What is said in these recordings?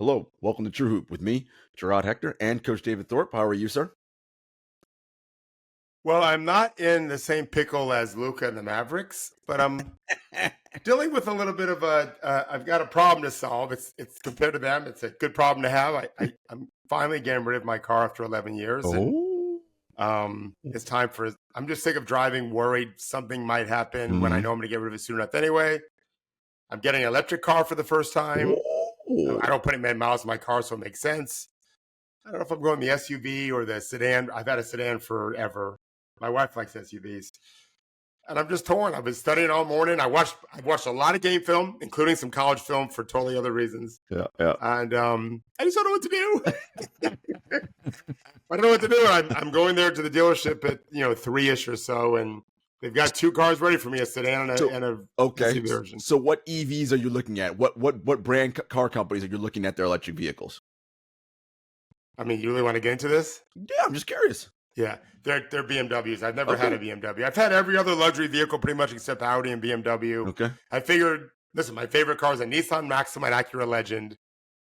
Hello, welcome to True Hoop with me, Jarod, Hector, and Coach David Thorpe. How are you, sir? Well, I'm not in the same pickle as Luka and the Mavericks, but I'm dealing with a little bit of I've got a problem to solve. It's compared to them, it's a good problem to have. I'm finally getting rid of my car after 11 years, and Oh, it's time for. I'm just sick of driving, worried something might happen when I Mhm. know I'm going to get rid of it soon enough. Anyway, I'm getting an electric car for the first time. Oh. I don't put many miles in my car, so it makes sense. I don't know if I'm going the SUV or the sedan. I've had a sedan forever. My wife likes SUVs. And I'm just torn. I've been studying all morning. I've watched a lot of game film, including some college film for totally other reasons. Yeah. And I just don't know what to do. I don't know what to do. I'm going there to the dealership at 3-ish or so, and they've got two cars ready for me: a sedan and a Okay. SUV version. So, what EVs are you looking at? What brand car companies are you looking at their electric vehicles? I mean, you really want to get into this? Yeah, I'm just curious. Yeah, they're BMWs. I've never had a BMW. I've had every other luxury vehicle pretty much except Audi and BMW. Okay. I figured, listen, my favorite car is a Nissan Maxima and Acura Legend.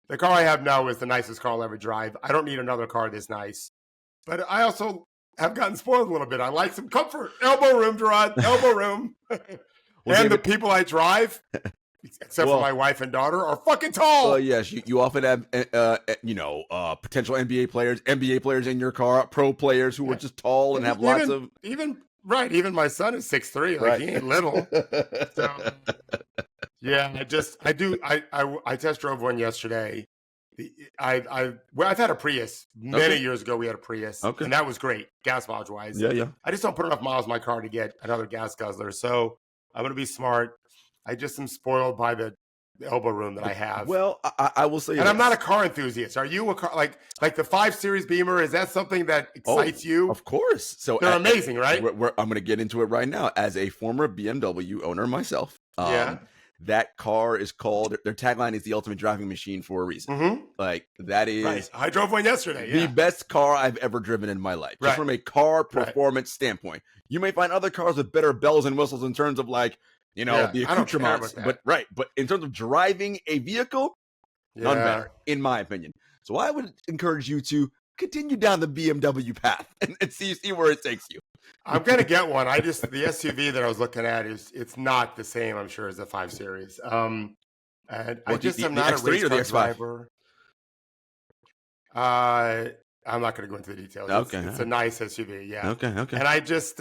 The car I have now is the nicest car I'll ever drive. I don't need another car this nice. But I also have gotten spoiled a little bit. I like some comfort. Elbow room, Jarod. Elbow room. And the people I drive, except for my wife and daughter, are fucking tall. Well, yes, you often have, potential NBA players in your car, pro players who are just tall and have lots of. Even my son is 6'3". Like, he ain't little. So, yeah, I test drove one yesterday. I've had a Prius many years ago. We had a Prius, and that was great, gas mileage wise. Yeah. I just don't put enough miles in my car to get another gas guzzler. So I'm going to be smart. I just am spoiled by the elbow room that I have. Well, I will say, and I'm not a car enthusiast. Are you a car like the 5 Series Beamer? Is that something that excites you? Of course. So they're amazing, right? I'm going to get into it right now. As a former BMW owner myself, that car is called. Their tagline is the ultimate driving machine for a reason. Mm-hmm. Like, that is. Right. I drove one yesterday. The best car I've ever driven in my life, just from a car performance standpoint. You may find other cars with better bells and whistles in terms of the accoutrements, but in terms of driving a vehicle, none better, in my opinion. So I would encourage you to continue down the BMW path and see where it takes you. I'm gonna get one. The SUV that I was looking at it's not the same, I'm sure, as the 5 Series. And I'm not a race car driver. I'm not going to go into the details. It's a nice SUV, yeah. Okay. And I'm just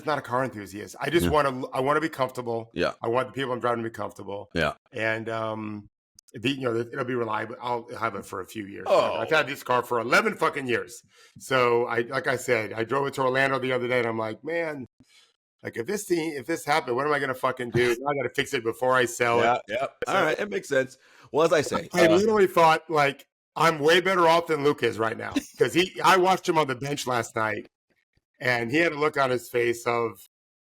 not a car enthusiast. I just want to be comfortable. Yeah. I want the people I'm driving to be comfortable. Yeah. And it'll be reliable. I'll have it for a few years. Oh. I've had this car for 11 fucking years. So like I said, I drove it to Orlando the other day, and I'm like, man, like if this happened, what am I going to fucking do? I got to fix it before I sell it. Yeah. All right, it makes sense. Well, as I say, I literally thought, like, I'm way better off than Luka is right now, because I watched him on the bench last night, and he had a look on his face of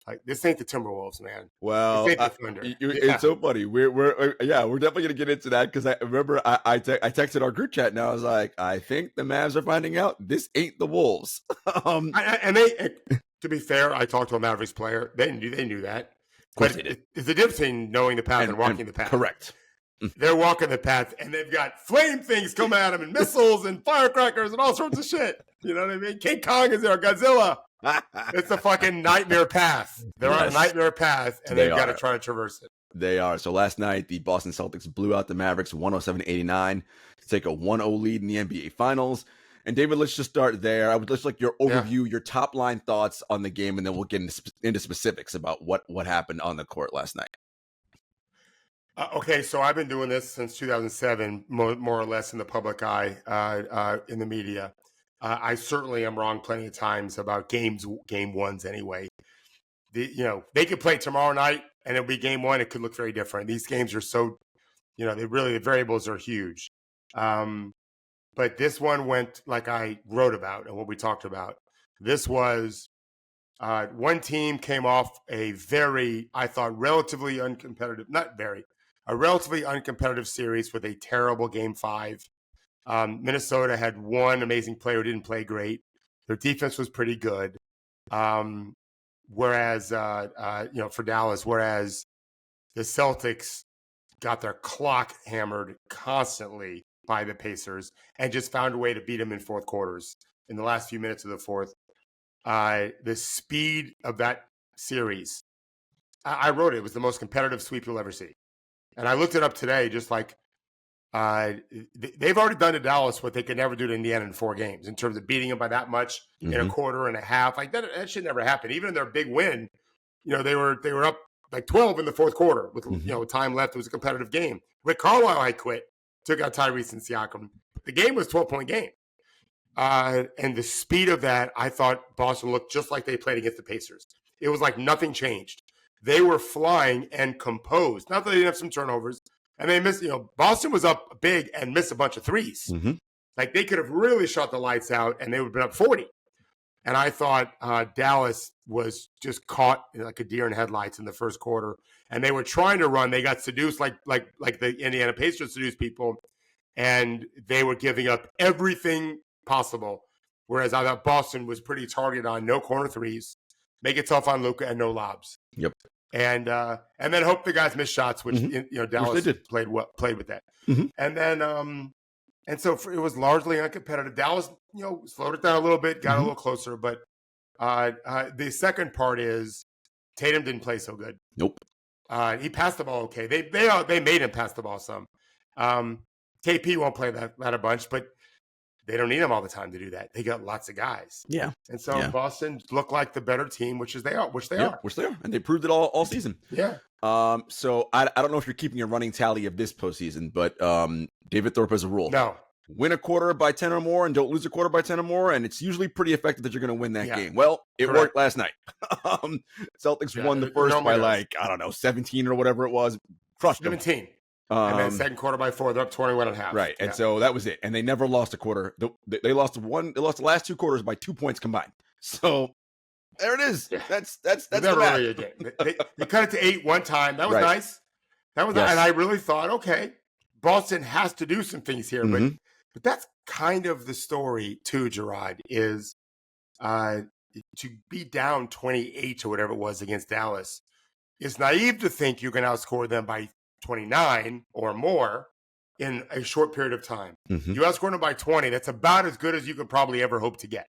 like, this ain't the Timberwolves, man. Well, it's so funny. We're definitely gonna get into that, because I remember I texted our group chat, and I was like, I think the Mavs are finding out this ain't the Wolves. To be fair, I talked to a Mavericks player. They knew that. But it's the difference between knowing the path and walking the path. Correct. They're walking the path, and they've got flame things coming at them, and missiles and firecrackers and all sorts of shit. You know what I mean? King Kong is there, Godzilla. It's a fucking nightmare path. They're on a nightmare path, and they've got to try to traverse it. They are. So last night, the Boston Celtics blew out the Mavericks 107-89 to take a 1-0 lead in the NBA Finals. And David, let's just start there. I would just like your overview, your top line thoughts on the game, and then we'll get into specifics about what happened on the court last night. Okay, so I've been doing this since 2007, more or less in the public eye, in the media. I certainly am wrong plenty of times about game ones anyway. They could play tomorrow night and it'll be game one. It could look very different. These games are so, the variables are huge. But this one went like I wrote about and what we talked about. This was one team came off a very, I thought, relatively uncompetitive series with a terrible Game 5. Minnesota had one amazing player who didn't play great. Their defense was pretty good. Whereas for Dallas, the Celtics got their clock hammered constantly by the Pacers and just found a way to beat them in fourth quarters in the last few minutes of the fourth. The speed of that series, I wrote it was the most competitive sweep you'll ever see. And I looked it up today, just like they've already done to Dallas what they could never do to Indiana in 4 games in terms of beating them by that much in a quarter and a half. Like that should never happen. Even in their big win, they were up like 12 in the fourth quarter with time left. It was a competitive game. Rick Carlisle had quit, took out Tyrese and Siakam. The game was a 12-point game. And the speed of that, I thought Boston looked just like they played against the Pacers. It was like nothing changed. They were flying and composed. Not that they didn't have some turnovers. And they missed, Boston was up big and missed a bunch of threes. Like they could have really shot the lights out and they would have been up 40. And I thought Dallas was just caught like a deer in headlights in the first quarter. And they were trying to run. They got seduced like the Indiana Pacers seduced people. And they were giving up everything possible. Whereas I thought Boston was pretty targeted on no corner threes, make it tough on Luka, and no lobs. Yep. And then hope the guys miss shots, which Dallas played with that. And then and so it was largely uncompetitive. Dallas, slowed it down a little bit, got a little closer. But the second part is Tatum didn't play so good. Nope. He passed the ball okay. They made him pass the ball some. KP won't play that a bunch, but they don't need him all the time to do that. They got lots of guys. Yeah. And so Boston looked like the better team, which they are. Which they are. And they proved it all season. Yeah. So I don't know if you're keeping a running tally of this postseason, but David Thorpe has a rule. No. Win a quarter by 10 or more and don't lose a quarter by 10 or more, and it's usually pretty effective that you're going to win that game. Well, it worked last night. Celtics won the first by 17 or whatever it was. Crushed them. 17. And then second quarter by 4, they're up 21 and a half. Right. And so that was it. And they never lost a quarter. They lost the last 2 quarters by 2 points combined. So there it is. Yeah. That's never really a game. They cut it to 8 one time. That was nice. That was nice. And I really thought, okay, Boston has to do some things here. But that's kind of the story too, Jarod, is to be down 28 or whatever it was against Dallas. It's naive to think you can outscore them by 29 or more in a short period of time. You outscored them by 20. That's about as good as you could probably ever hope to get.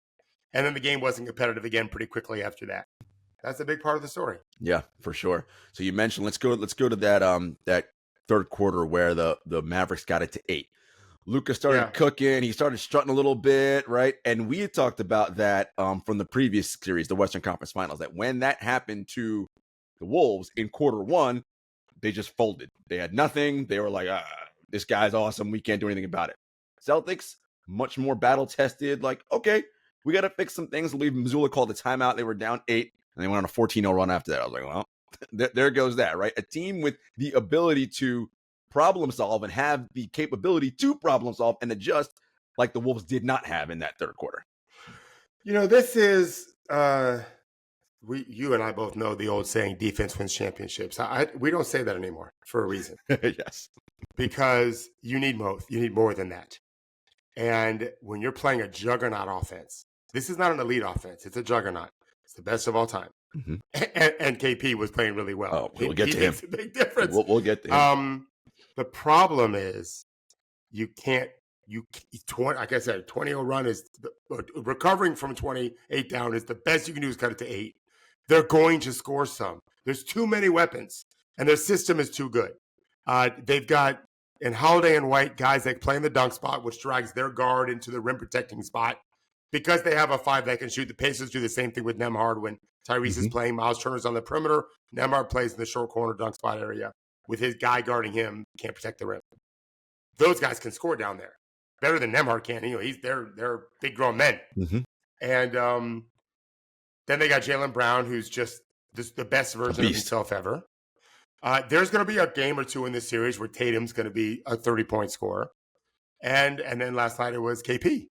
And then the game wasn't competitive again pretty quickly after that. That's a big part of the story. Yeah, for sure. So you mentioned let's go to that third quarter where the Mavericks got it to 8. Luka started cooking. He started strutting a little bit, right? And we had talked about that from the previous series, the Western Conference Finals, that when that happened to the Wolves in quarter 1, they just folded. They had nothing. They were like, this guy's awesome. We can't do anything about it. Celtics, much more battle-tested. Like, okay, we got to fix some things. I believe Missoula called a timeout. They were down 8, and they went on a 14-0 run after that. I was like, well, there goes that, right? A team with the ability to problem solve and have the capability to problem solve and adjust like the Wolves did not have in that third quarter. This is... you and I both know the old saying, defense wins championships. We don't say that anymore for a reason. Yes. Because you need both. You need more than that. And when you're playing a juggernaut offense, this is not an elite offense. It's a juggernaut. It's the best of all time. And KP was playing really well. Oh, we'll get to him. Makes a big difference. We'll get to him. The problem is you can't, like I said, 20-0 run is, recovering from 28 down is the best you can do is cut it to 8. They're going to score some. There's too many weapons, and their system is too good. They've got, in Holiday and White, guys that play in the dunk spot, which drags their guard into the rim protecting spot. Because they have a 5 that can shoot, the Pacers do the same thing with Nembhard when Tyrese is playing. Miles Turner's on the perimeter. Nembhard plays in the short corner dunk spot area. With his guy guarding him, can't protect the rim. Those guys can score down there. Better than Nembhard can. They're big grown men. And then they got Jaylen Brown, who's just the best version of himself ever. There's going to be a game or two in this series where Tatum's going to be a 30-point scorer. And then last night it was KP.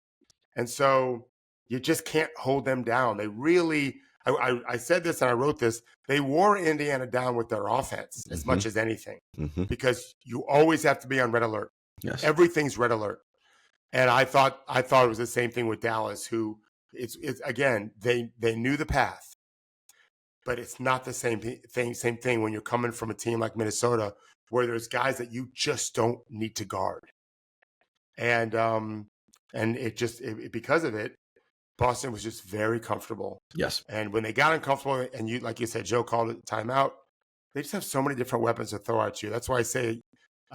And so you just can't hold them down. They really, I said this and I wrote this, they wore Indiana down with their offense as much as anything. Because you always have to be on red alert. Yes. Everything's red alert. And I thought it was the same thing with Dallas, who it's again, they knew the path. But it's not the same thing when you're coming from a team like Minnesota where there's guys that you just don't need to guard. And because of it, Boston was just very comfortable. Yes. And when they got uncomfortable, and you, like you said, Joe called it timeout, they just have so many different weapons to throw at you. That's why I say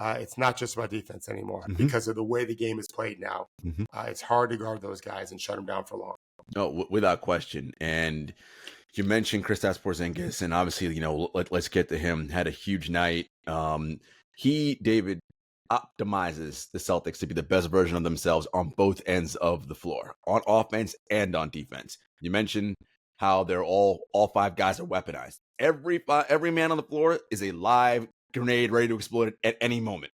it's not just about defense anymore because of the way the game is played now. It's hard to guard those guys and shut them down for long. No, without question. And you mentioned Kristaps Porzingis, and obviously, let's get to him. Had a huge night. David, optimizes the Celtics to be the best version of themselves on both ends of the floor, on offense and on defense. You mentioned how they're all five guys are weaponized. Every man on the floor is a live grenade ready to explode at any moment.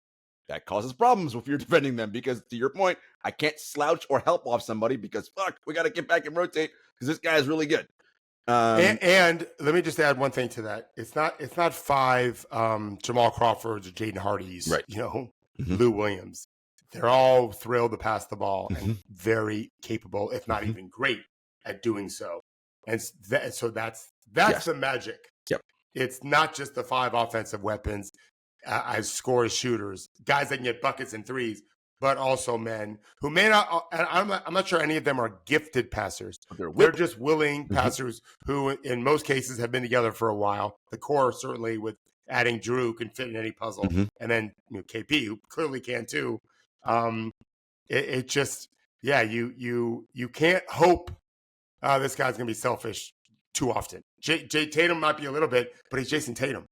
That causes problems if you're defending them because, to your point, I can't slouch or help off somebody because, we got to get back and rotate because this guy is really good. And let me just add one thing to that. It's not five Jamal Crawfords or Jaden Hardys, right. Lou Williams. They're all thrilled to pass the ball and very capable, if not even great, at doing so. And so that's the magic. Yep. It's not just the five offensive weapons as scorers, shooters, guys that can get buckets and threes, but also men who may not. And I'm not sure any of them are gifted passers. They're just willing passers who, in most cases, have been together for a while. The core certainly with adding Drew can fit in any puzzle, and then KP who clearly can too. You can't hope this guy's gonna be selfish too often. Jay Tatum might be a little bit, but he's Jason Tatum.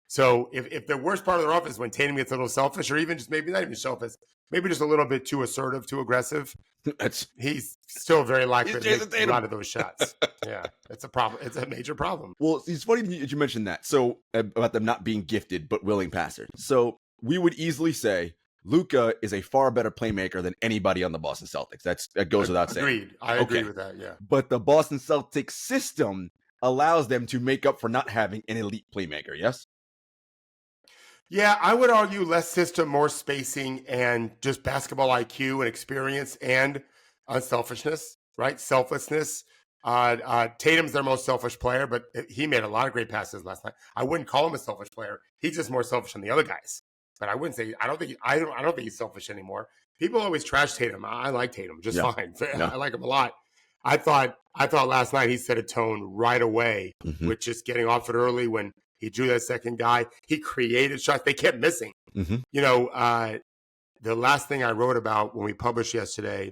So if the worst part of their offense is when Tatum gets a little selfish, or even just maybe not even selfish, maybe just a little bit too assertive, too aggressive, he's still very likely to make a lot of those shots. Yeah, it's a problem. It's a major problem. Well, it's funny that you mentioned that. So about them not being gifted, but willing passers. So we would easily say Luka is a far better playmaker than anybody on the Boston Celtics. That goes without saying. Agreed. I agree with that, yeah. But the Boston Celtics system allows them to make up for not having an elite playmaker, yes? Yeah, I would argue less system, more spacing, and just basketball IQ and experience and unselfishness, right? Selflessness. Tatum's their most selfish player, but he made a lot of great passes last night. I wouldn't call him a selfish player. He's just more selfish than the other guys. But I wouldn't say I don't think he's selfish anymore. People always trash Tatum. I like Tatum just fine. I like him a lot. I thought last night he set a tone right away with just getting off it early when he drew that second guy. He created shots. They kept missing. The last thing I wrote about when we published yesterday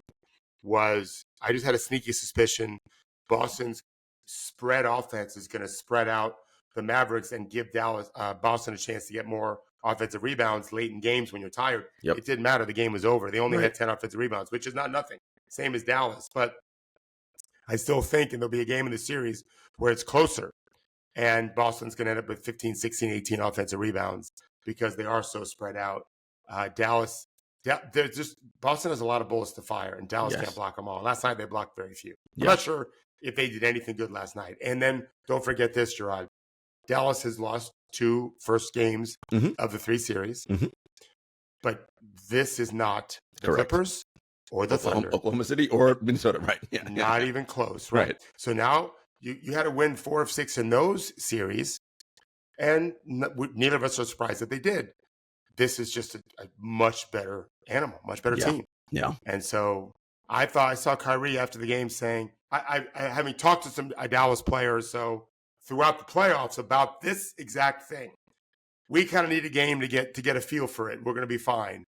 was I just had a sneaky suspicion Boston's spread offense is going to spread out the Mavericks and give Boston a chance to get more offensive rebounds late in games when you're tired. It didn't matter. The game was over. They only had 10 offensive rebounds, which is not nothing. Same as Dallas. But I still think, and there'll be a game in the series where it's closer. And Boston's going to end up with 15, 16, 18 offensive rebounds because they are so spread out. Boston has a lot of bullets to fire, and Dallas can't block them all. Last night, they blocked very few. I'm not sure if they did anything good last night. And then don't forget this, Jarod. Dallas has lost 2 first games of the 3 series. But this is not the Clippers or the Thunder. Oklahoma City or Minnesota, right? Not even close, right? So now you had to win 4 of 6 in those series, and neither of us are surprised that they did. This is just a much better animal, much better team. Yeah. And so I saw Kyrie after the game saying, I having talked to some Dallas players, so throughout the playoffs about this exact thing. We kind of need a game to get a feel for it. We're going to be fine.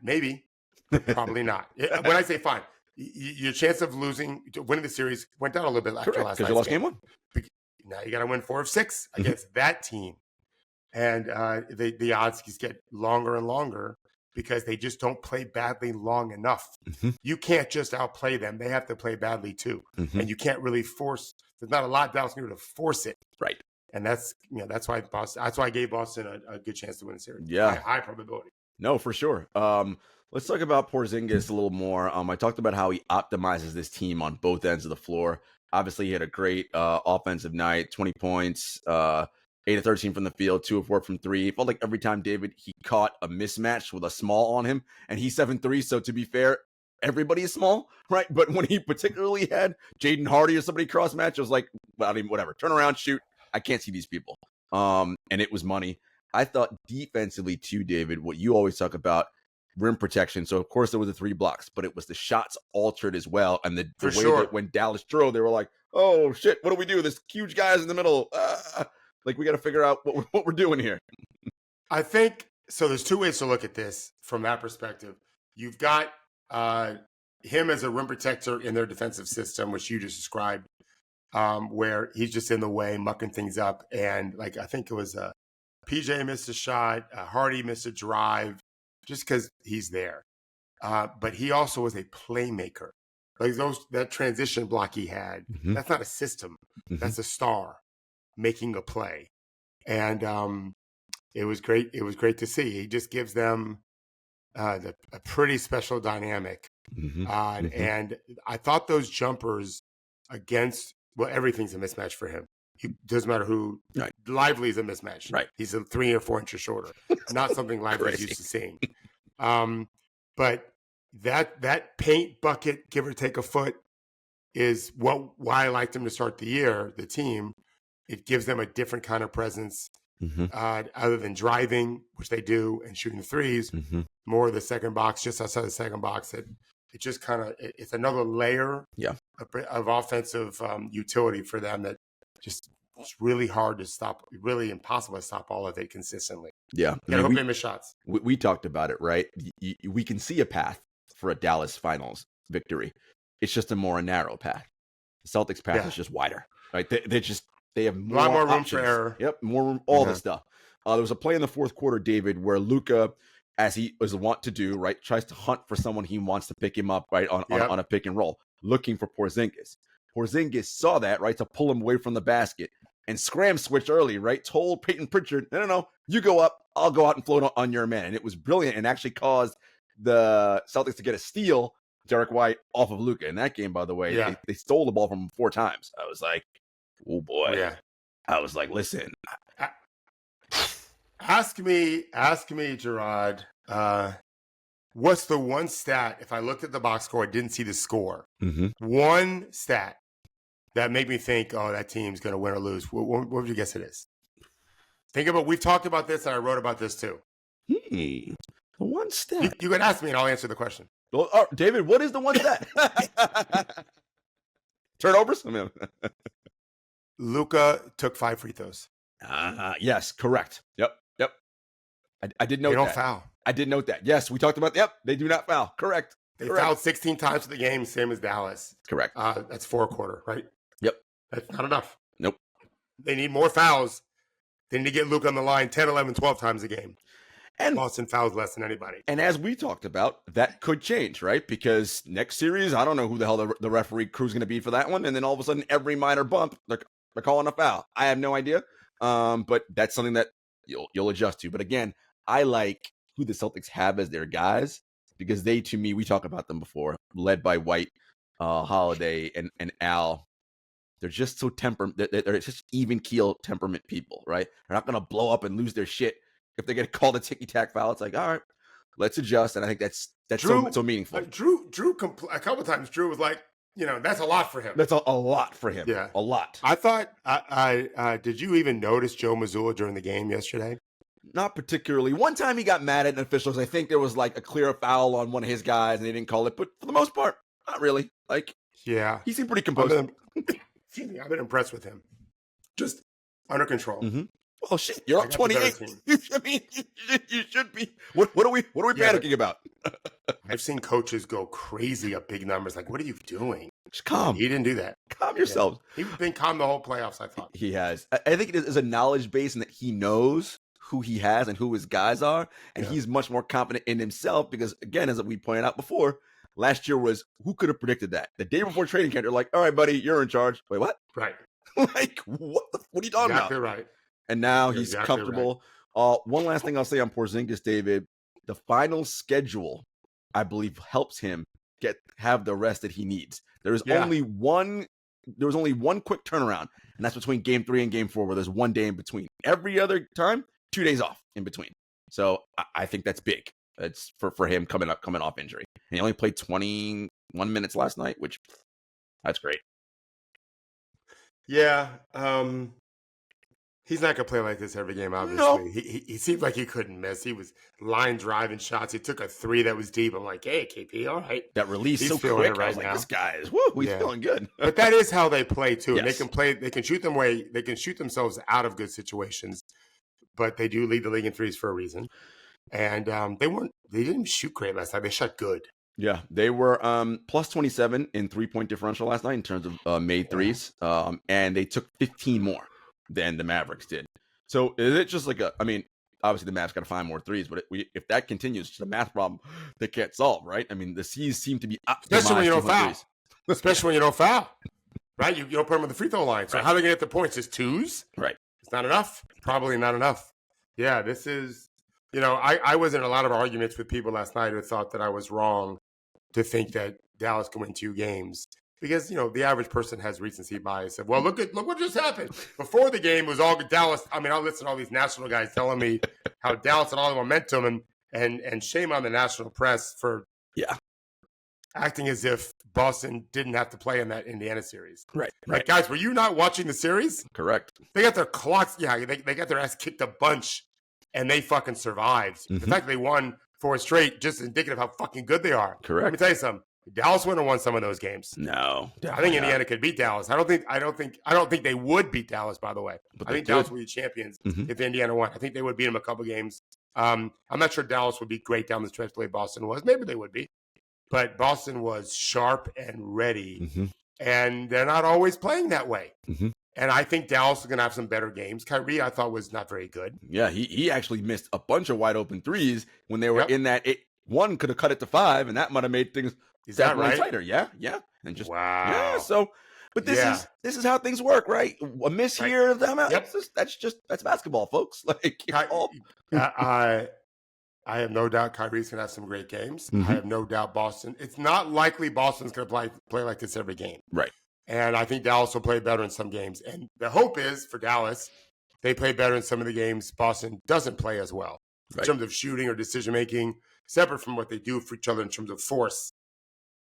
Maybe, probably not. When I say fine, your chance of winning the series went down a little bit after last night. Because you lost game 1. Now you got to win 4 of 6 against that team. And the odds just get longer and longer because they just don't play badly long enough. You can't just outplay them. They have to play badly too. And you can't really force. There's not a lot Dallas can do to force it. Right. And that's why I gave Boston a good chance to win the series. Yeah. High probability. No, for sure. Let's talk about Porzingis a little more. I talked about how he optimizes this team on both ends of the floor. Obviously, he had a great offensive night, 20 points, 8 of 13 from the field, 2 of 4 from 3. It felt like every time, David, he caught a mismatch with a small on him, and he's 7'3", so to be fair, everybody is small, right? But when he particularly had Jaden Hardy or somebody cross-match, it was like, well, I mean, whatever. Turn around, shoot. I can't see these people. And it was money. I thought defensively too, David, what you always talk about, rim protection. So, of course, there was the 3 blocks, but it was the shots altered as well. And the way that when Dallas drove, they were like, oh, shit, what do we do? This huge guy's in the middle. Like, we got to figure out what we're doing here. I think, so there's 2 ways to look at this from that perspective. You've got him as a rim protector in their defensive system, which you just described, where he's just in the way, mucking things up. And, like, I think it was PJ missed a shot, Hardy missed a drive, just because he's there. But he also was a playmaker. Like that transition block he had, that's not a system. That's a star making a play. And it was great. It was great to see. He just gives them a pretty special dynamic. And I thought those jumpers against, well, everything's a mismatch for him. It doesn't matter who. Right. Lively is a mismatch. Right. He's 3 or 4 inches shorter. Not something Lively's used to seeing. But that paint bucket, give or take a foot, is why I liked him to start the year, the team. It gives them a different kind of presence, other than driving, which they do, and shooting threes, more of the second box, just outside the second box. It just kind of, it's another layer of offensive utility for them that just it's really hard to stop, really impossible to stop all of it consistently. Yeah. I hope they miss shots. We talked about it, right? We can see a path for a Dallas Finals victory. It's just a more narrow path. The Celtics path is just wider, right? They have more, a lot more room options. for error. Yep, more room, all this stuff. There was a play in the 4th quarter, David, where Luka, as he was wont to do, right, tries to hunt for someone he wants to pick him up, right, on a pick and roll, looking for Porzingis. Porzingis saw that, right, to pull him away from the basket, and scram switch early, right, told Peyton Pritchard, no, you go up, I'll go out and float on your man. And it was brilliant and actually caused the Celtics to get a steal, Derek White, off of Luka. In that game, by the way, they stole the ball from him 4 times. I was like, oh, boy. Yeah. I was like, listen. Ask me, Jarod, what's the one stat, if I looked at the box score, I didn't see the score, one stat that made me think, oh, that team's going to win or lose. What would you guess it is? Think about, we've talked about this, and I wrote about this too. The one stat. You can ask me, and I'll answer the question. Well, David, what is the one stat? Turnovers? Luka took 5 free throws. Yes, correct. Yep. I did note that. They don't foul. I did note that. Yes, we talked about, they do not foul. Correct. They fouled 16 times for the game, same as Dallas. Correct. That's 4 a quarter, right? Yep. That's not enough. Nope. They need more fouls. They need to get Luka on the line 10, 11, 12 times a game. And Boston fouls less than anybody. And as we talked about, that could change, right? Because next series, I don't know who the hell the referee crew's going to be for that one. And then all of a sudden, every minor bump, they're calling a foul. I have no idea. But that's something that you'll adjust to. But again, I like who the Celtics have as their guys because they, to me, we talked about them before, led by White, Holiday, and Al. They're just so they're just even keel temperament people, right? They're not going to blow up and lose their shit if they get called a ticky-tack foul. It's like, all right, let's adjust. And I think that's Drew, so meaningful. Drew, a couple of times, Drew was like, that's a lot for him. That's a lot for him. Yeah. A lot. I thought, did you even notice Joe Mazzulla during the game yesterday? Not particularly. One time he got mad at an official. I think there was like a clear foul on one of his guys and they didn't call it. But for the most part, not really. Like, yeah, he seemed pretty composed. I've been impressed with him. Just under control. Mm-hmm. Well, shit, you're up 28. You should be. What are we panicking about? I've seen coaches go crazy at big numbers. Like, what are you doing? Just calm. He didn't do that. Calm yourself. Yeah. He's been calm the whole playoffs, I thought. He has. I think it is a knowledge base and that he knows who he has and who his guys are. And he's much more confident in himself because, again, as we pointed out before, last year was, who could have predicted that? The day before training camp, they're like, all right, buddy, you're in charge. Wait, what? Right. Like, what are you talking about? Exactly right. And now he's comfortable. Right. One last thing I'll say on Porzingis, David, the final schedule, I believe, helps him have the rest that he needs. There was only one quick turnaround, and that's between game 3 and game 4, where there's 1 day in between. Every other time, 2 days off in between. So I think that's big. It's for him coming off injury. And he only played 21 minutes last night, which that's great. Yeah. He's not going to play like this every game, obviously. No. He seemed like he couldn't miss. He was line driving shots. He took a 3 that was deep. I'm like, hey, KP, all right. That release he's so feeling quick. It right I was now. Like, this guy is, he's feeling good. But that is how they play, too. Yes. And they can play, they can shoot they can shoot themselves out of good situations. But they do lead the league in threes for a reason. And they didn't shoot great last night. They shot good. Yeah, they were plus 27 in 3-point differential last night in terms of made threes. And they took 15 more than the Mavericks did. So is it just like obviously the Mavs got to find more threes, but if that continues, it's a math problem they can't solve, right? I mean, the C's seem to be especially when you don't foul. Especially when you don't foul, right? You don't put them on the free throw line. So how are they going to get the points? Just 2s? Right. It's not enough. Probably not enough. Yeah, this is, I was in a lot of arguments with people last night who thought that I was wrong to think that Dallas can win 2 games. Because, the average person has recency bias of, well, look what just happened. Before the game was all Dallas. I mean, I'll listen to all these national guys telling me how Dallas had all the momentum and shame on the national press for acting as if Boston didn't have to play in that Indiana series. Right. Like, guys, were you not watching the series? Correct. They got their clocks. Yeah, they got their ass kicked a bunch and they fucking survived. Mm-hmm. The fact they won 4 straight just indicative of how fucking good they are. Correct. Let me tell you something. Dallas wouldn't have won some of those games. No, I think Indiana could beat Dallas. I don't think they would beat Dallas. By the way, I think Dallas would be champions if Indiana won. I think they would beat them a couple games. I'm not sure Dallas would be great down the stretch the way Boston was. Maybe they would be, but Boston was sharp and ready, and they're not always playing that way. And I think Dallas is going to have some better games. Kyrie, I thought, was not very good. Yeah, he actually missed a bunch of wide open threes when they were in that. One could have cut it to 5, and that might have made things. Is that right? Tighter, yeah, and just wow. Yeah, so, but this is how things work, right? A miss here, that's basketball, folks. Like, I have no doubt Kyrie's gonna have some great games. I have no doubt Boston. It's not likely Boston's gonna play like this every game, right? And I think Dallas will play better in some games. And the hope is for Dallas, they play better in some of the games Boston doesn't play as well in terms of shooting or decision making, separate from what they do for each other in terms of force.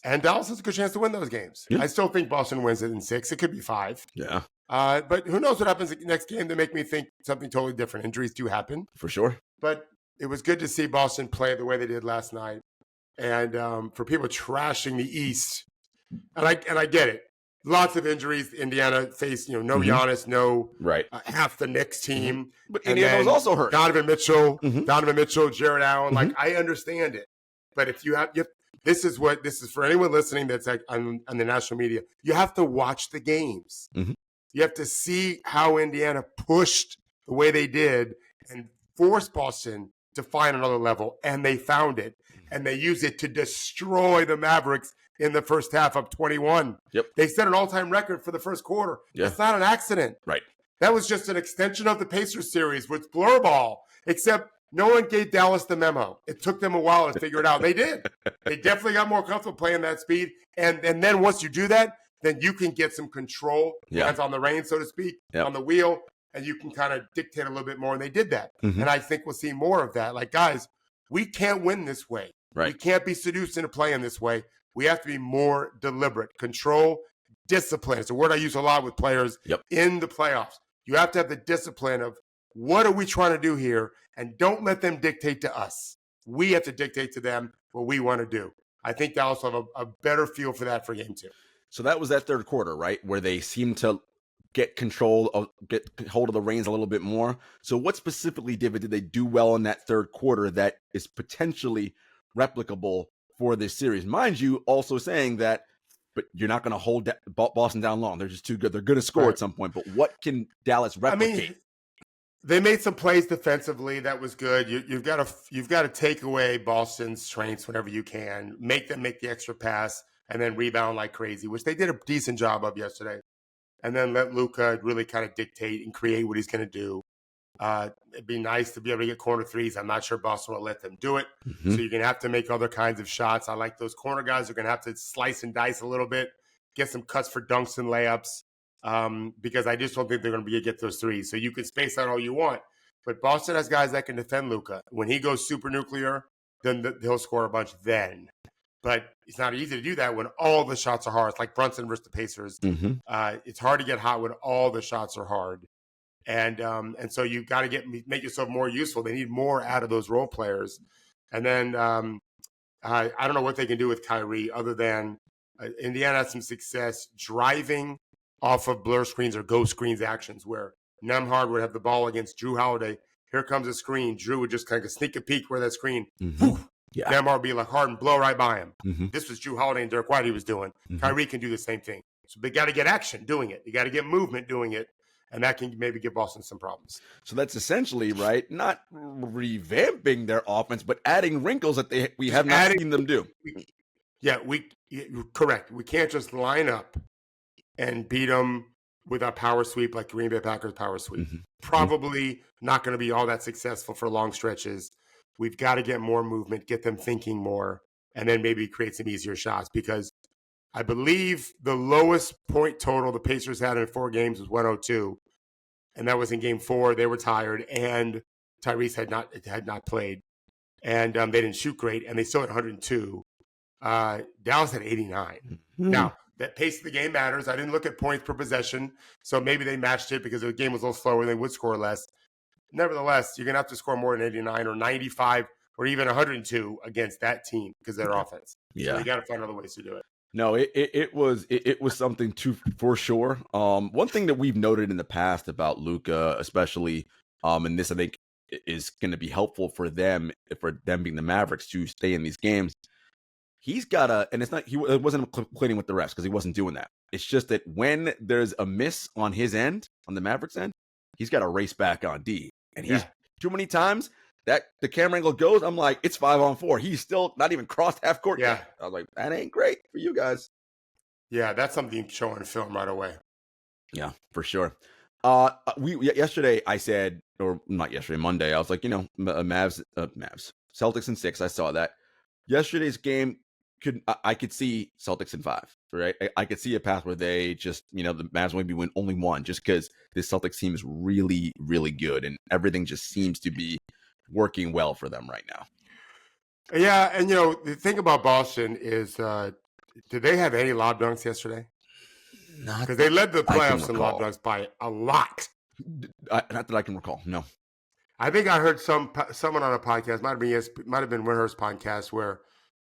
And Dallas has a good chance to win those games. Yeah. I still think Boston wins it in 6. It could be 5. Yeah. But who knows what happens in the next game to make me think something totally different. Injuries do happen. For sure. But it was good to see Boston play the way they did last night. And for people trashing the East, and I get it. Lots of injuries. Indiana faced, no Giannis, no half the Knicks team. But Indiana was also hurt. Donovan Mitchell, Jarod Allen. Like, I understand it. But if you have this is for anyone listening that's like on the national media. You have to watch the games. You have to see how Indiana pushed the way they did and forced Boston to find another level. And they found it. And they used it to destroy the Mavericks in the first half of 21. Yep. They set an all-time record for the first quarter. Yeah. It's not an accident. Right. That was just an extension of the Pacers series with blur ball, except no one gave Dallas the memo. It took them a while to figure it out. They did. They definitely got more comfortable playing that speed. And then once you do that, then you can get some control, hands on the reins, so to speak, on the wheel, and you can kind of dictate a little bit more. And they did that. And I think we'll see more of that. Like, guys, we can't win this way. Right. We can't be seduced into playing this way. We have to be more deliberate. Control, discipline. It's a word I use a lot with players in the playoffs. You have to have the discipline of what are we trying to do here? And don't let them dictate to us. We have to dictate to them what we want to do. I think Dallas will have a better feel for that for game 2. So that was that third quarter, right? Where they seemed to get hold of the reins a little bit more. So what specifically, David, did they do well in that third quarter that is potentially replicable for this series? Mind you, also saying that, but you're not going to hold Boston down long. They're just too good. They're going to score at some point. But what can Dallas replicate? They made some plays defensively that was good. You've got to take away Boston's strengths whenever you can. Make them make the extra pass and then rebound like crazy, which they did a decent job of yesterday. And then let Luka really kind of dictate and create what he's going to do. It'd be nice to be able to get corner threes. I'm not sure Boston will let them do it. So you're going to have to make other kinds of shots. I like those corner guys. Are going to have to slice and dice a little bit, get some cuts for dunks and layups. Because I just don't think they're going to be able to get those threes. So you can space out all you want. But Boston has guys that can defend Luka. When he goes super nuclear, then he'll score a bunch then. But it's not easy to do that when all the shots are hard. It's like Brunson versus the Pacers. It's hard to get hot when all the shots are hard. And so you got to make yourself more useful. They need more out of those role players. And then I don't know what they can do with Kyrie other than Indiana had some success driving off of blur screens or ghost screens actions where Nembhard would have the ball against Drew Holiday. Here comes a screen. Drew would just kind of sneak a peek where that screen. Yeah. Nembhard would be like hard and blow right by him. This was Drew Holiday and Dirk White he was doing. Kyrie can do the same thing. So they got to get action doing it. You got to get movement doing it. And that can maybe give Boston some problems. So that's essentially, right, not revamping their offense, but adding wrinkles that we have not seen them do. Correct. We can't just line up and beat them with a power sweep like Green Bay Packers power sweep. Probably not going to be all that successful for long stretches. We've got to get more movement, get them thinking more, and then maybe create some easier shots because I believe the lowest point total the Pacers had in 4 games was 102, and that was in Game 4. They were tired, and Tyrese had not played, and they didn't shoot great, and they still had 102. Dallas had 89. Now, that pace of the game matters. I didn't look at points per possession, so maybe they matched it because the game was a little slower. They would score less. Nevertheless, you're going to have to score more than 89 or 95 or even 102 against that team because of their offense. Yeah. So you got to find other ways to do it. No, it was something to for sure. One thing that we've noted in the past about Luka, especially, and this I think is going to be helpful for them being the Mavericks to stay in these games. He's got and it's not it wasn't complaining with the refs because he wasn't doing that. It's just that when there's a miss on his end, on the Mavericks end, he's got to race back on D, and he's too many times. That the camera angle goes, I'm like, it's 5-on-4. He's still not even crossed half court yet. I was like, that ain't great for you guys. Yeah, that's something you can show on film right away. Yeah, for sure. Yesterday I said, or not yesterday, Monday, I was like, Mavs, Celtics in 6. I saw that. Yesterday's game I could see Celtics in 5, right? I could see a path where they just, the Mavs maybe win only 1 just because this Celtics team is really, really good and everything just seems to be working well for them right now. Yeah, and the thing about Boston is, did they have any lob dunks yesterday? Because they led the playoffs in lob dunks by a lot. Not that I can recall. No, I think I heard someone on a podcast, might have been Winhurst's podcast, where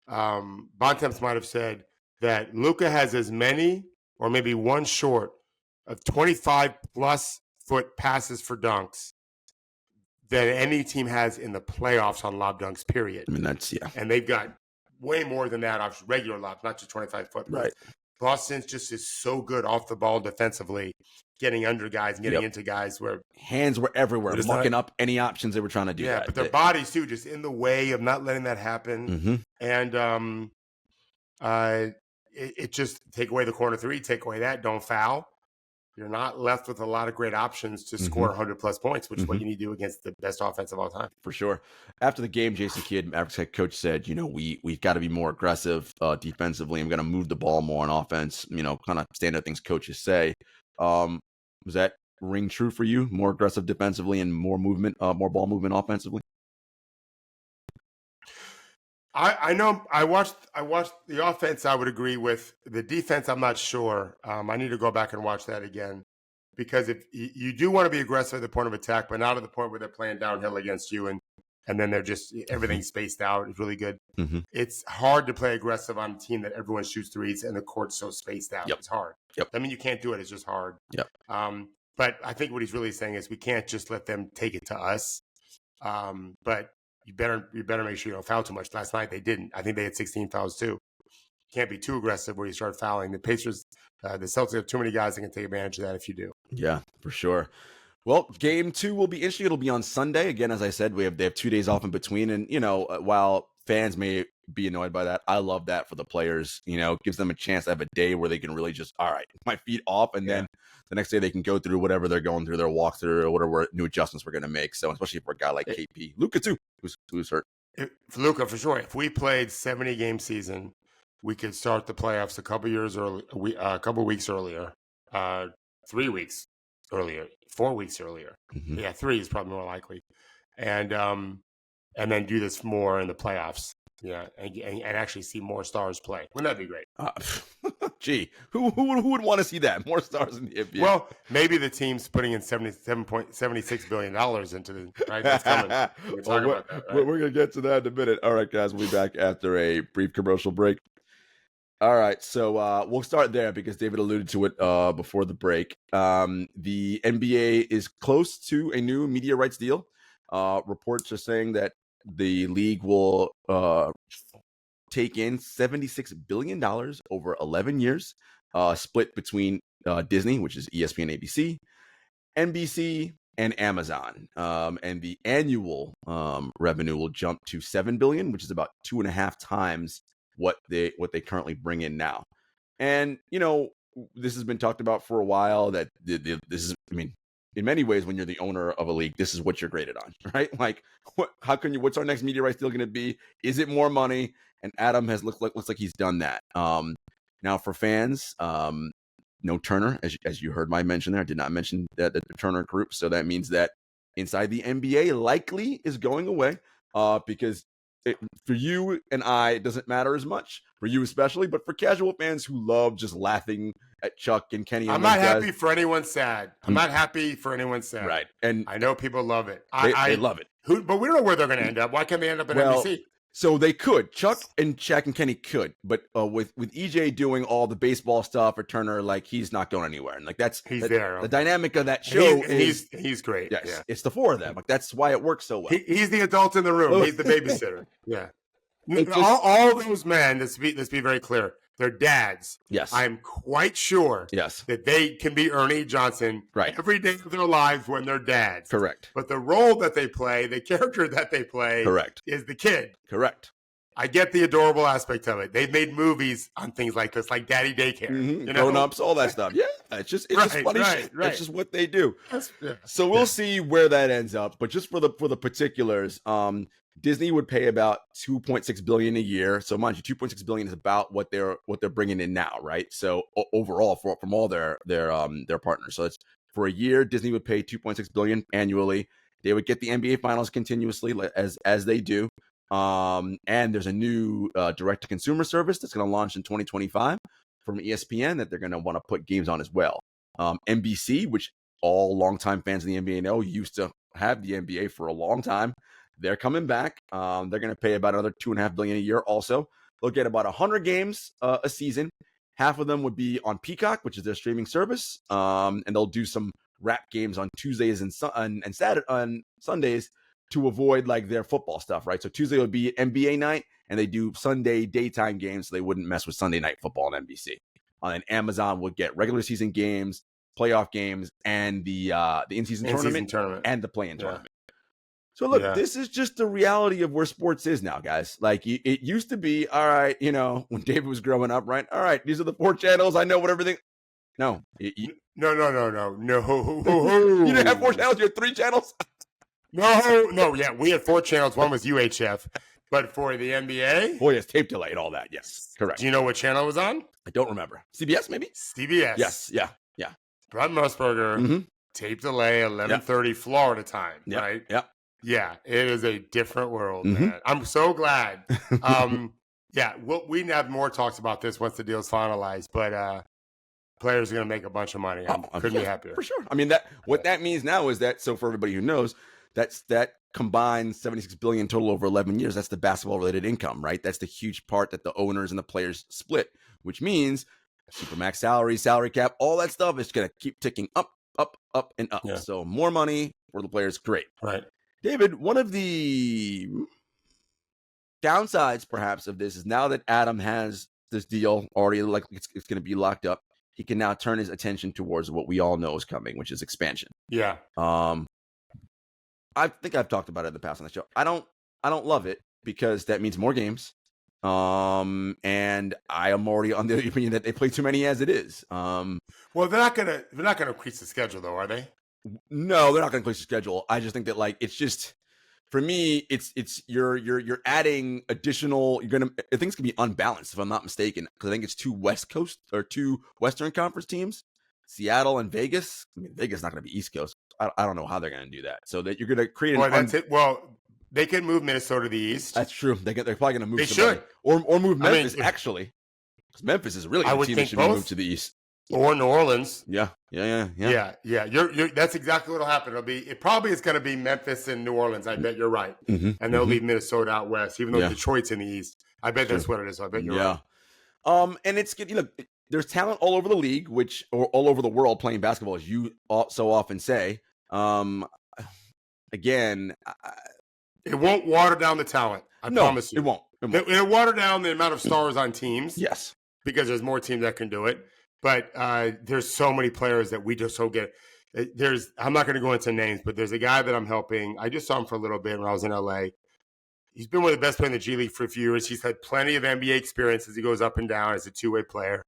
Bontemps might have said that Luka has as many, or maybe 1 short, of 25+ foot passes for dunks than any team has in the playoffs on lob dunks, period. I mean, that's, And they've got way more than that off regular lobs, not just 25 foot. Right. Boston's just is so good off the ball defensively, getting under guys and getting into guys where hands were everywhere, mucking up any options they were trying to do. Yeah, but their bodies too, just in the way of not letting that happen. And it just take away the corner 3, take away that, don't foul. You're not left with a lot of great options to score 100+ points, which is what you need to do against the best offense of all time. For sure. After the game, Jason Kidd, Mavericks head coach, said, we've got to be more aggressive defensively. I'm going to move the ball more on offense, kind of standard things coaches say. Was that ring true for you? More aggressive defensively and more movement, more ball movement offensively? I know I watched the offense. I would agree with the defense. I'm not sure. I need to go back and watch that again because if you do want to be aggressive at the point of attack, but not at the point where they're playing downhill against you and then they're just everything's spaced out. It's really good. It's hard to play aggressive on a team that everyone shoots threes and the court's so spaced out. It's hard. I mean, you can't do it. It's just hard. But I think what he's really saying is we can't just let them take it to us. But you better make sure you don't foul too much. Last night they didn't. I think they had 16 fouls too. Can't be too aggressive where you start fouling. The Pacers, the Celtics have too many guys that can take advantage of that if you do. Yeah, for sure. Well, game 2 will be interesting. It'll be on Sunday. Again, as I said, they have 2 days off in between. And, while fans may be annoyed by that, I love that for the players. It gives them a chance to have a day where they can really just, all right, my feet off. And then the next day they can go through whatever they're going through, their walkthrough or whatever new adjustments we're going to make. So especially for a guy like KP. Luka, too, who's hurt. Luka, for sure. If we played 70-game season, we could start the playoffs a couple weeks earlier, 3 weeks earlier, 4 weeks earlier. Yeah, 3 is probably more likely. And then do this more in the playoffs. Yeah, and actually see more stars play. Wouldn't that be great? Gee, who would want to see that? More stars in the NBA. Well, maybe the team's putting in $76 billion into the right. That's coming. We're talking about that. Right? We're gonna get to that in a minute. All right, guys, we'll be back after a brief commercial break. All right, so we'll start there because David alluded to it before the break. The NBA is close to a new media rights deal. Reports are saying that the league will take in $76 billion over 11 years, split between Disney, which is ESPN, ABC, NBC, and Amazon. And the annual revenue will jump to $7 billion, which is about 2.5 times what they currently bring in now. And this has been talked about for a while. That this is, I mean, in many ways, when you're the owner of a league, this is what you're graded on, right? Like, what's our next media rights deal going to be? Is it more money? And Adam looks like he's done that. Now for fans, no Turner, as you heard my mention there. I did not mention that the Turner group. So that means that Inside the NBA likely is going away because for you and I, it doesn't matter as much, for you especially, but for casual fans who love just laughing at Chuck and Kenny. I'm not happy for anyone sad. I'm not happy for anyone sad. Right. And I know people love it. They love it. But we don't know where they're going to end up. Why can't they end up at NBC? So they could. Chuck and Kenny could, but with EJ doing all the baseball stuff or Turner, like he's not going anywhere, and like he's there. The dynamic of that show he's great. Yes, yeah. It's the four of them. Like that's why it works so well. He's the adult in the room. He's the babysitter. Yeah. All those men. Let's be very clear. They're dads. Yes. I'm quite sure that they can be Ernie Johnson every day of their lives when they're dads. Correct. But the role that they play, the character that they play is the kid. Correct. I get the adorable aspect of it. They've made movies on things like this, like Daddy Daycare. Mm-hmm. Grown-ups, all that stuff. Yeah. It's just funny shit. That's just what they do. So we'll see where that ends up. But just for the particulars, Disney would pay about $2.6 billion a year. So mind you, $2.6 billion is about what they're bringing in now, right? So overall, from all their partners, so it's for a year, Disney would pay $2.6 billion annually. They would get the NBA Finals continuously, as they do. And there's a new direct-to-consumer service that's going to launch in 2025 from ESPN that they're going to want to put games on as well. NBC, which all longtime fans of the NBA know, used to have the NBA for a long time. They're coming back. They're going to pay about another $2.5 billion a year. Also, they'll get about 100 games a season. Half of them would be on Peacock, which is their streaming service, and they'll do some wrap games on Tuesdays and Saturday on Sundays to avoid like their football stuff, right? So Tuesday would be NBA night, and they do Sunday daytime games, so they wouldn't mess with Sunday night football on NBC. And Amazon would get regular season games, playoff games, and the in-season tournament and the play-in tournament. So look, this is just the reality of where sports is now, guys. Like it used to be, all right, when David was growing up, right? All right, these are the 4 channels. I know what everything. No. No. You didn't have 4 channels. You had 3 channels. No. Yeah, we had 4 channels. One was UHF, but for the NBA, yes, tape delay and all that. Yes, correct. Do you know what channel it was on? I don't remember. CBS, maybe. CBS. Yes. Yeah. Brett Musburger. Tape delay, 11:30 Florida time. Right. Yep. Yeah, it is a different world, man. I'm so glad. We have more talks about this once the deal's finalized, but players are going to make a bunch of money. Couldn't be happier. For sure. I mean, that means now is that, so for everybody who knows, that combined $76 billion total over 11 years, that's the basketball-related income, right? That's the huge part that the owners and the players split, which means Supermax salary cap, all that stuff is going to keep ticking up, and up. Yeah. So more money for the players, great. Right. David, one of the downsides, perhaps, of this is now that Adam has this deal already, like it's going to be locked up, he can now turn his attention towards what we all know is coming, which is expansion. Yeah. I think I've talked about it in the past on the show. I don't love it because that means more games. And I am already on the opinion that they play too many as it is. Well, they're not gonna increase the schedule though, are they? No, they're not going to increase the schedule. I just think that it's just, for me, it's you're adding additional. Things can be unbalanced if I'm not mistaken, because I think it's 2 Western Conference teams, Seattle and Vegas. I mean, Vegas is not going to be East Coast. I don't know how they're going to do that. So that you're going to create. That's it. Well, they could move Minnesota to the East. That's true. They're probably going to move. They somebody. should, or move Memphis. Actually, because Memphis is really a team that should be moved to the East. Or New Orleans. Yeah. You're that's exactly what'll happen. It probably is going to be Memphis and New Orleans. I bet you're right. And they'll leave Minnesota out west, even though Detroit's in the East. I bet that's what it is. I bet you're right. And it's there's talent all over the league, or all over the world playing basketball, as you so often say. Again, it won't water down the talent. I promise you, it won't. It'll water down the amount of stars on teams. Yes, because there's more teams that can do it. But there's so many players that we just don't get. I'm not going to go into names, but there's a guy that I'm helping. I just saw him for a little bit when I was in LA. He's been one of the best players in the G League for a few years. He's had plenty of NBA experience as he goes up and down as a two-way player.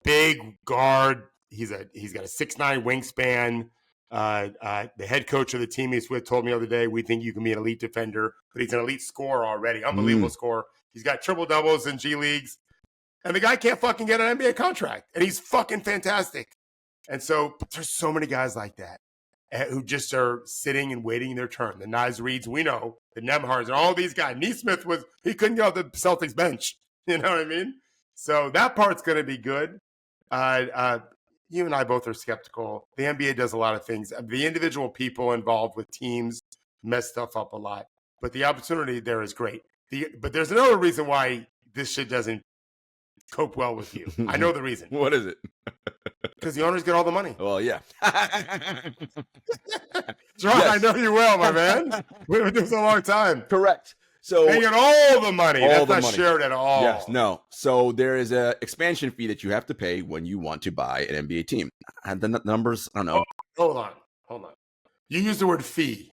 Big guard. He's got a 6'9" wingspan. The head coach of the team he's with told me the other day, we think you can be an elite defender, but he's an elite scorer already. Unbelievable scorer. He's got triple-doubles in G Leagues. And the guy can't fucking get an NBA contract. And he's fucking fantastic. And so there's so many guys like that who just are sitting and waiting their turn. The Naz Reeds, we know. The Nembhars and all these guys. Neesmith he couldn't get off the Celtics bench. You know what I mean? So that part's going to be good. You and I both are skeptical. The NBA does a lot of things. The individual people involved with teams mess stuff up a lot. But the opportunity there is great. But there's another reason why this shit doesn't cope well with you. I know the reason. What is it? Because the owners get all the money. Well, yeah. John, yes. I know you well, my man. We've been doing this a long time. Correct. So they get all the money. That's not shared at all. Yes, no. So there is a expansion fee that you have to pay when you want to buy an NBA team. And the numbers, I don't know. Hold on. You use the word fee.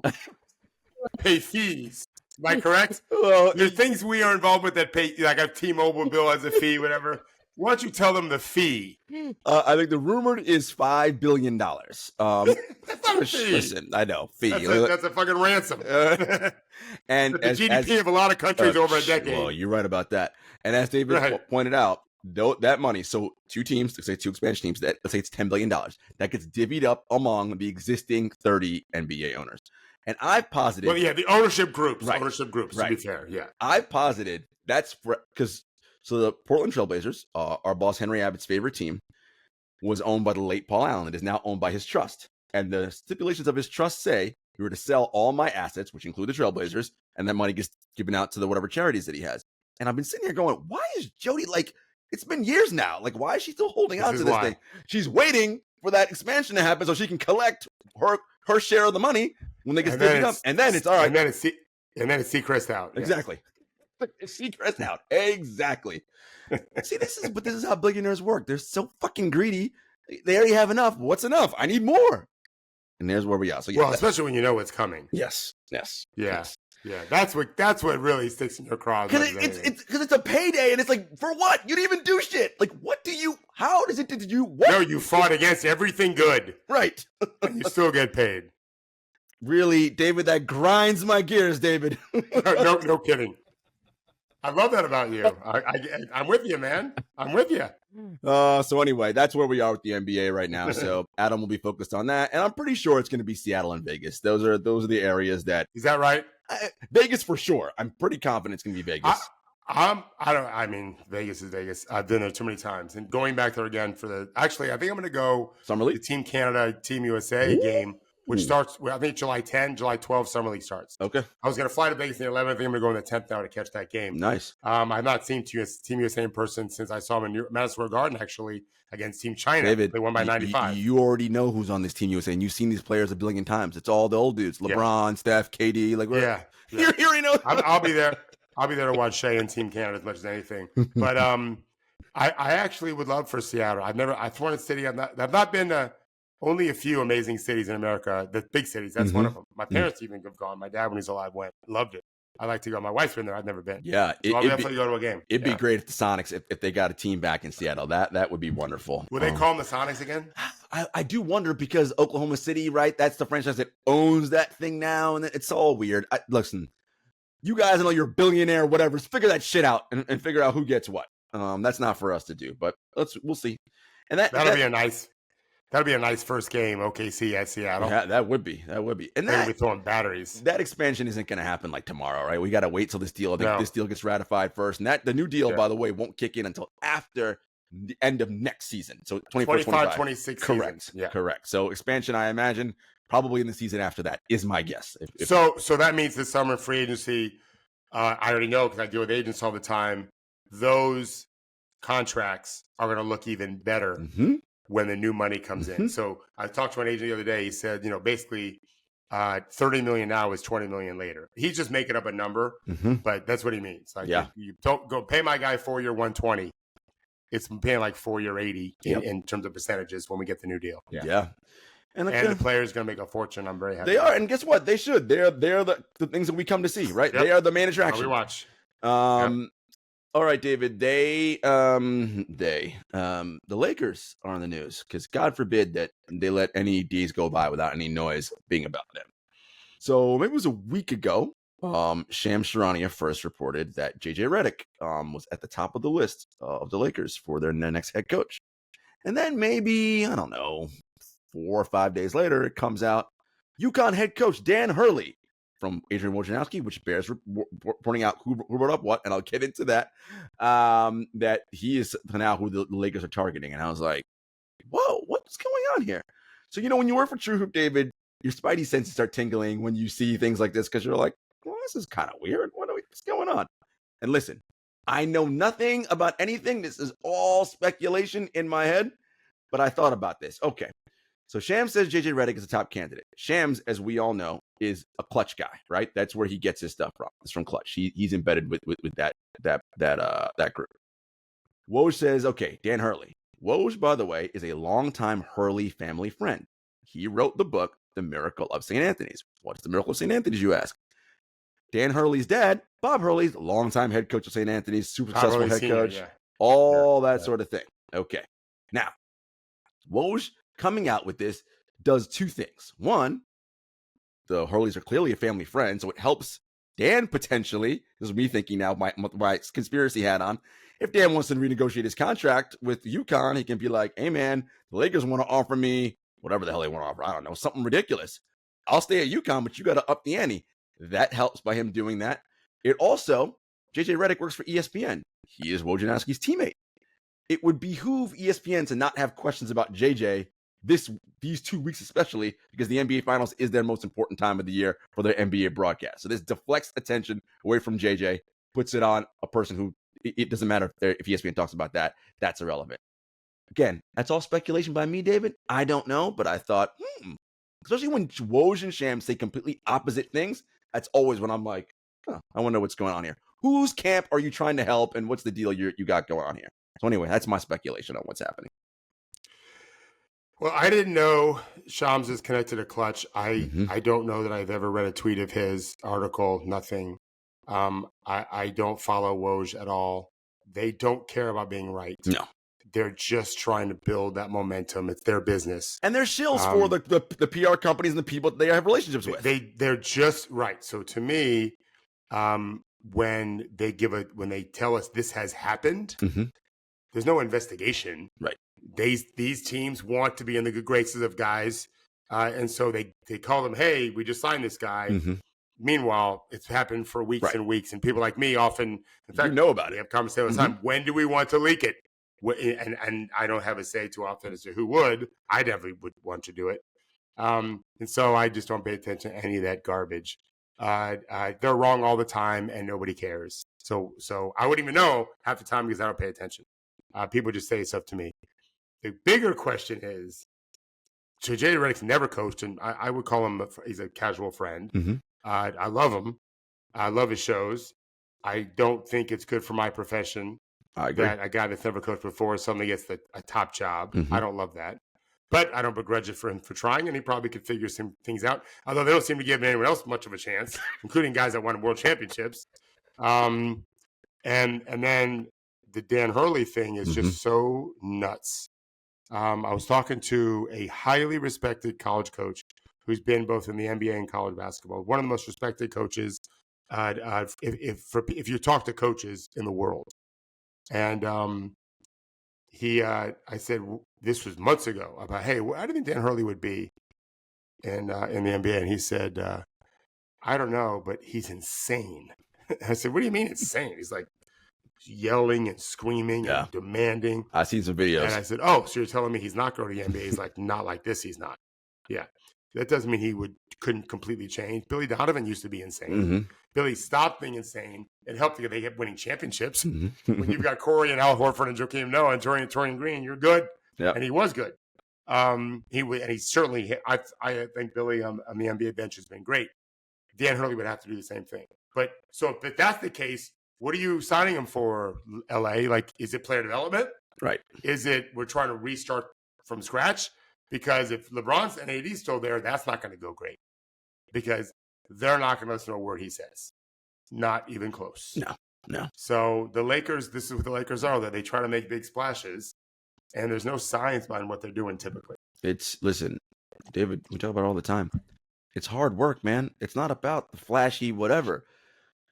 Pay fees. Am I correct? Well, there's things we are involved with that pay, like a T-Mobile bill as a fee, whatever. Why don't you tell them the fee? I think the rumored is $5 billion. That's not a fee. Listen, I know fee. That's a fucking ransom. And the GDP of a lot of countries over a decade. Well, you're right about that. And as David pointed out, that money. So two teams, let's say two expansion teams. Let's say it's $10 billion. That gets divvied up among the existing 30 NBA owners. And I've posited. Well, yeah, the ownership groups. Right. To be fair, yeah. I've posited that's because. So the Portland Trailblazers, our boss Henry Abbott's favorite team, was owned by the late Paul Allen. It is now owned by his trust. And the stipulations of his trust say, you were to sell all my assets, which include the Trailblazers, and that money gets given out to the whatever charities that he has. And I've been sitting here going, why is Jody, it's been years now. Why is she still holding on to this thing? She's waiting for that expansion to happen so she can collect her share of the money when they get divvied up. And then it's all right. And then it's Seacrest out. Exactly. Seacrest out. Exactly. See, this is how billionaires work. They're so fucking greedy. They already have enough. What's enough? I need more. And there's where we are. So well, especially when you know what's coming. Yes. Yeah. That's what really sticks in your craw. Because it's a payday, and it's for what? You didn't even do shit. How does it? Did you? What? No, you fought against everything good. Right. And you still get paid. Really, David? That grinds my gears, David. No kidding. I love that about you. I'm with you, man. I'm with you. So anyway, that's where we are with the NBA right now. So Adam will be focused on that, and I'm pretty sure it's going to be Seattle and Vegas. Those are the areas that. Is that right? Vegas for sure. I'm pretty confident it's going to be Vegas. Vegas is Vegas. I've been there too many times, and going back there again actually, I think I'm going to go Summer League, the Team Canada, Team USA game. Which starts, I think, July 10, July 12, Summer League starts. Okay. I was going to fly to Vegas in the 11th. I think I'm going to go in the 10th now to catch that game. Nice. I've not seen Team USA in person since I saw them in Madison Square Garden, actually, against Team China. David, they won by 95. You already know who's on this Team USA, and you've seen these players a billion times. It's all the old dudes. LeBron, Steph, KD. Yeah. You already know. I'll be there. I'll be there to watch Shea and Team Canada as much as anything. But I actually would love for Seattle. I've wanted city. I've not been to only a few amazing cities in America, the big cities. That's one of them. My parents even have gone. My dad, when he was alive, went. Loved it. I like to go. My wife's been there. I've never been. Yeah. So I'll definitely go to a game. It'd be great if the Sonics, if they got a team back in Seattle. That would be wonderful. Would they call them the Sonics again? I do wonder because Oklahoma City, right? That's the franchise that owns that thing now. And it's all weird. Listen, you guys know you're a billionaire, whatever. Figure that shit out and figure out who gets what. That's not for us to do, but we'll see. And that'll be a nice. That'd be a nice first game, OKC at Seattle. Yeah, that would be. And we're throwing batteries. That expansion isn't going to happen like tomorrow, right? We got to wait till this deal gets ratified first. And the new deal, by the way, won't kick in until after the end of next season. So 25, 26 Correct. Season. Yeah. Correct. So expansion, I imagine, probably in the season after that is my guess. So that means this summer free agency, I already know because I deal with agents all the time, those contracts are going to look even better when the new money comes in. So I talked to an agent the other day. He said, basically $30 million now is $20 million later. He's just making up a number, but that's what he means. Like, you don't go pay my guy 4-year 120. It's paying like 4-year 80 in terms of percentages when we get the new deal. Yeah. And the player's going to make a fortune. I'm very happy. They are. And guess what? They should. They're the things that we come to see, right? Yep. They are the main attraction. We watch. All right, David. The Lakers are on the news because God forbid that they let any days go by without any noise being about them. So maybe it was a week ago. Shams Charania first reported that JJ Redick was at the top of the list of the Lakers for their next head coach. And then maybe, I don't know, 4 or 5 days later, it comes out UConn head coach Dan Hurley from Adrian Wojnarowski, which bears pointing out who wrote up what, and I'll get into that, that he is now who the Lakers are targeting. And I was like, whoa, what's going on here? So, when you work for True Hoop, David, your spidey senses start tingling when you see things like this because you're like, well, this is kind of weird. What's going on? And listen, I know nothing about anything. This is all speculation in my head, but I thought about this. Okay. So Shams says JJ Redick is a top candidate. Shams, as we all know, is a Clutch guy, right? That's where he gets his stuff from. It's from Clutch. He's embedded with that group. Woj says, okay, Dan Hurley. Woj, by the way, is a longtime Hurley family friend. He wrote the book, The Miracle of St. Anthony's. What's the Miracle of St. Anthony's, you ask? Dan Hurley's dad, Bob Hurley's longtime head coach of St. Anthony's, super successful head coach, that sort of thing. Okay. Now, Woj coming out with this does two things. One, the Hurleys are clearly a family friend, so it helps Dan potentially. This is me thinking now, my conspiracy hat on. If Dan wants to renegotiate his contract with UConn, he can be like, hey, man, the Lakers want to offer me whatever the hell they want to offer. I don't know, something ridiculous. I'll stay at UConn, but you got to up the ante. That helps by him doing that. It also, JJ Redick works for ESPN. He is Wojnarowski's teammate. It would behoove ESPN to not have questions about JJ these 2 weeks, especially because the NBA Finals is their most important time of the year for their NBA broadcast. So this deflects attention away from JJ, puts it on a person who it doesn't matter if ESPN talks about that. That's irrelevant. Again, that's all speculation by me, David. I don't know, but I thought, especially when Woj and Shams say completely opposite things, that's always when I'm like, I wonder what's going on here. Whose camp are you trying to help, and what's the deal you got going on here? So anyway, that's my speculation on what's happening. Well, I didn't know Shams is connected to Clutch. I don't know that I've ever read a tweet of his, article, nothing. I don't follow Woj at all. They don't care about being right. No. They're just trying to build that momentum. It's their business. And they're shills for the PR companies and the people they have relationships with. They're just right. So to me, when they tell us this has happened, there's no investigation. Right. These teams want to be in the good graces of guys, and so they call them, hey, we just signed this guy. Meanwhile, it's happened for weeks and weeks, and people like me often, in fact, know about it. Have conversations all the time. When do we want to leak it? And I don't have a say too often as to who would. I definitely would want to do it, and so I just don't pay attention to any of that garbage. They're wrong all the time, and nobody cares. So I wouldn't even know half the time because I don't pay attention. People just say stuff to me. The bigger question is, JJ Redick's never coached, and I would call him he's a casual friend. I love him. I love his shows. I don't think it's good for my profession. I agree. That a guy that's never coached before suddenly gets a top job. I don't love that. But I don't begrudge it for him for trying, and he probably could figure some things out. Although they don't seem to give anyone else much of a chance, including guys that won world championships. And then the Dan Hurley thing is just so nuts. I was talking to a highly respected college coach who's been both in the NBA and college basketball. One of the most respected coaches, if you talk to coaches in the world. And I said, this was months ago, about, hey, how do you think Dan Hurley would be in the NBA? And he said, I don't know, but he's insane. I said, what do you mean insane? He's like yelling and screaming and demanding. I've seen some videos. And I said, oh, so you're telling me he's not going to the NBA? He's like, not like this, he's not. Yeah. That doesn't mean he couldn't completely change. Billy Donovan used to be insane. Mm-hmm. Billy stopped being insane. It helped because they kept winning championships. Mm-hmm. When you've got Corey and Al Horford and Joakim Noah and Torian Green, you're good. Yep. And he was good. He certainly, I think Billy on the NBA bench has been great. Dan Hurley would have to do the same thing. But so if that's the case, what are you signing him for, LA? Like, is it player development? Right. Is it we're trying to restart from scratch? Because if LeBron's and AD's still there, that's not going to go great. Because they're not going to listen to a word he says. Not even close. No. So the Lakers, this is what the Lakers are, that they try to make big splashes, and there's no science behind what they're doing typically. Listen, David, we talk about it all the time. It's hard work, man. It's not about the flashy whatever.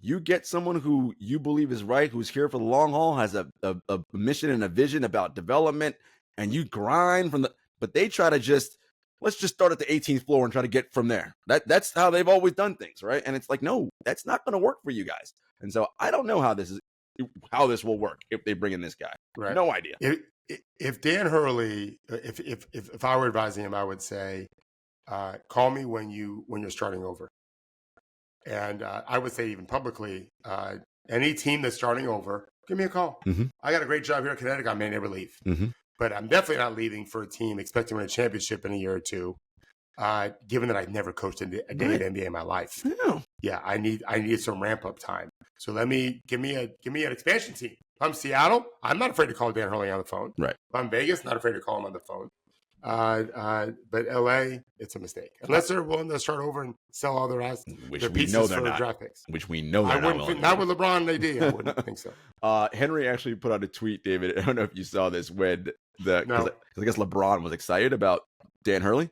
You get someone who you believe is right, who's here for the long haul, has a mission and a vision about development, and you grind from the. But they try to let's just start at the 18th floor and try to get from there. That's how they've always done things, right? And it's like, no, that's not going to work for you guys. And so I don't know how this will work if they bring in this guy. Right. No idea. If Dan Hurley, if I were advising him, I would say, call me when you're starting over. And I would say even publicly, any team that's starting over, give me a call. Mm-hmm. I got a great job here in Connecticut. I may never leave. Mm-hmm. But I'm definitely not leaving for a team expecting to win a championship in a year or two, given that I've never coached a day of NBA in my life. Yeah, I need some ramp-up time. So give me an expansion team. If I'm Seattle, I'm not afraid to call Dan Hurley on the phone. Right. If I'm Vegas, not afraid to call him on the phone. But LA, it's a mistake. Unless they're willing to start over and sell all their assets, their pieces for draft picks. Which we know they're not. Not with LeBron and AD, I wouldn't think so. Henry actually put out a tweet, David. I don't know if you saw this, when because I guess LeBron was excited about Dan Hurley.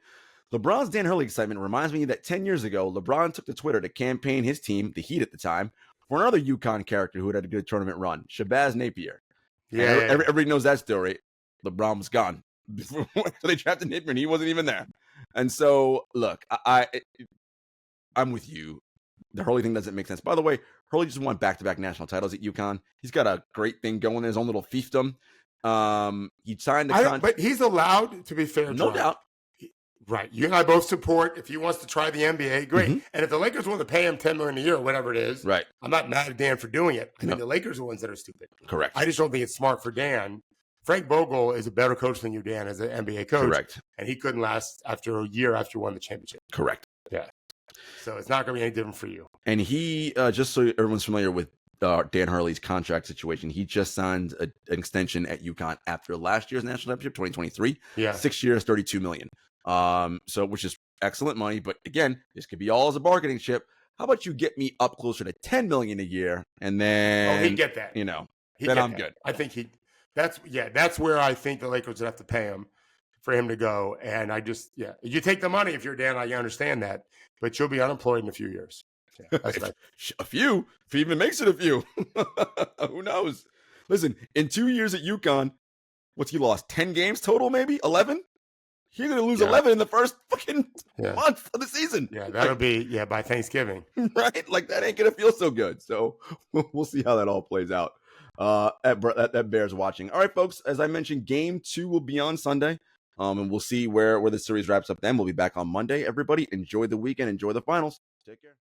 LeBron's Dan Hurley excitement reminds me that 10 years ago, LeBron took to Twitter to campaign his team, the Heat at the time, for another UConn character who had a good tournament run, Shabazz Napier. Yeah, everybody knows that story. LeBron was gone. Before they drafted Napier, he wasn't even there. And so, look, I'm with you. The Hurley thing doesn't make sense. By the way, Hurley just won back-to-back national titles at UConn. He's got a great thing going in his own little fiefdom. He signed the contract. But he's allowed, to be fair. No doubt. Right. You and I both support, if he wants to try the NBA, great. Mm-hmm. And if the Lakers want to pay him $10 million a year or whatever it is, right, I'm not mad at Dan for doing it. I think the Lakers are the ones that are stupid. Correct. I just don't think it's smart for Dan. Frank Vogel is a better coach than you, Dan, as an NBA coach. Correct. And he couldn't last after a year after he won the championship. Correct. Yeah. So it's not going to be any different for you. And he, just so everyone's familiar with Dan Hurley's contract situation, he just signed an extension at UConn after last year's national championship, 2023. Yeah. 6 years, $32 million. So which is excellent money. But again, this could be all as a bargaining chip. How about you get me up closer to $10 million a year, and then he'd get that. Then I'm good. I think that's where I think the Lakers would have to pay him for him to go. And you take the money if you're Dan. I understand that, but you'll be unemployed in a few years. Yeah, that's right. A few, if he even makes it a few. Who knows? Listen, in 2 years at UConn, what's he lost? 10 games total, maybe 11. He's going to lose 11 in the first fucking month of the season. Yeah, that'll be by Thanksgiving. Right? Like, that ain't going to feel so good. So we'll see how that all plays out. That bears watching. All right, folks, as I mentioned, game 2 will be on Sunday. And we'll see where the series wraps up then. We'll be back on Monday. Everybody, enjoy the weekend. Enjoy the finals. Take care.